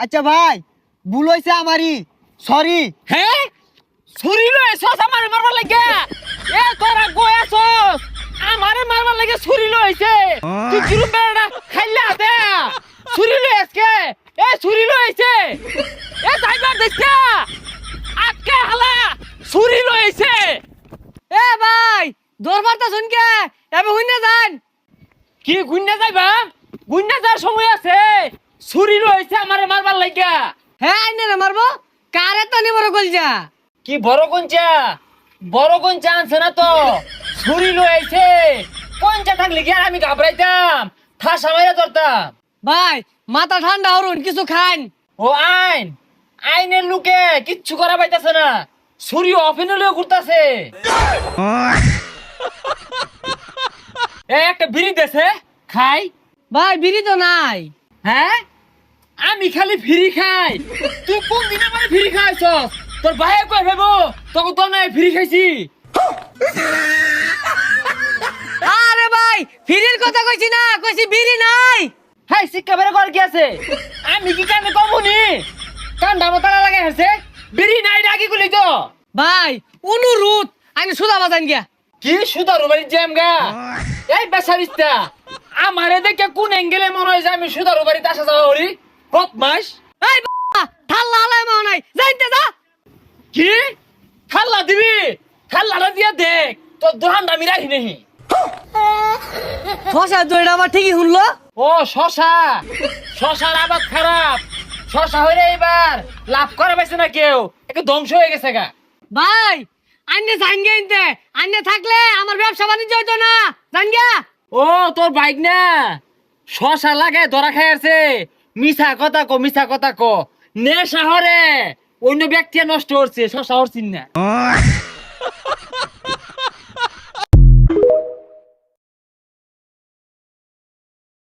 আচ্ছা ভাই ভুল হয়েছে আমারই, সরি। হ্যাঁ ছুরি লইছস আমারে মারবার লাগে? এ তোরা গোয়াছস আমারে মারবার লাগে ছুরি লইছে? তুই কিরম বেড়া খাইলা দে ছুরি লইছকে? এ ছুরি লইছে এ যাইবার দেখছা আজকে হালা ছুরি লইছে। এ ভাই দরবার তো শুনকে এবে হইনা যান। কি গুন্না যাইবা? গুন্না যাওয়ার সময় আছে, ছুরি লইছে আমারে মারবার লাগা। হ্যাঁ আইনে না মারবো, কারে তো নিবর কলজা। কি বড় গঞ্জা? বড় গঞ্জা আনছে না তো, ছুরি লইছে। গঞ্জা থাকলে কি আর আমি ঘাবড়াইতাম, ঠাসা মাইরা ধরতাম। ভাই মাথা ঠান্ডা হরুন, কিছু খান। ও আইন, আইনের লোকে কিচ্ছু করা পাইতাছে না, ছুরি অফিনে লয়ে ঘুরতাছে। একটা বিড়ি দেছে খাই। ভাই বিড়ি তো নাই। হ্যাঁ আমি খালি ফ্রি খাই, তুই কোন দিন আমার ফ্রি খাইছস? তোর ভাইয়ে কই ভেবো তোকে তো নাই ফ্রি খাইছি। আরে ভাই ফিরির কথা কইছি না, কইছি বিড়ি নাই। হাই শিক্ষা বের কর কি আছে? আমি কি কানে কমুনি? কান্দা মাথা লাগে হেছে, বিড়ি নাই ডাকি গুলি তো। ভাই অনুরোধ আইনে সুদা বাজান গিয়া। কি সুদারু বাড়ি জ্যাম গা? এই বেচারিস্তা আমারে দেখে কোন অ্যাঙ্গেলে মনে হয় যে আমি সুদারু বাড়িতে আসা যাওয়া করি? বদমাস। এই বাবা ঠাল্লা হালাই মা নাই, যাইতে যা। কি খাল্লা দিবি? খাল্লাটা দিয়া দেখ তোর দোহানটা আমি রাখি নেহি। ফসা দইটা আমার ঠিকই শুনলো। ও শশা, শশার আবাদ খারাপ। শশা হইলে এবার লাভ করা পাইছে না কেউ, একটু ধ্বংস হয়ে গেছে গা। ভাই আইনে যাইন গে ইনতে, আইনে থাকলে আমার ব্যবসা বাণিজ্য হইতো না, যাইন গা। ও তোর বাইক না শশা লাগায় ধরা খাই আছে। মিছা কথা কো, মিছা কথা কো। নে শহরে অন্য ব্যক্তি নষ্ট করছে, শশা হরছিন না।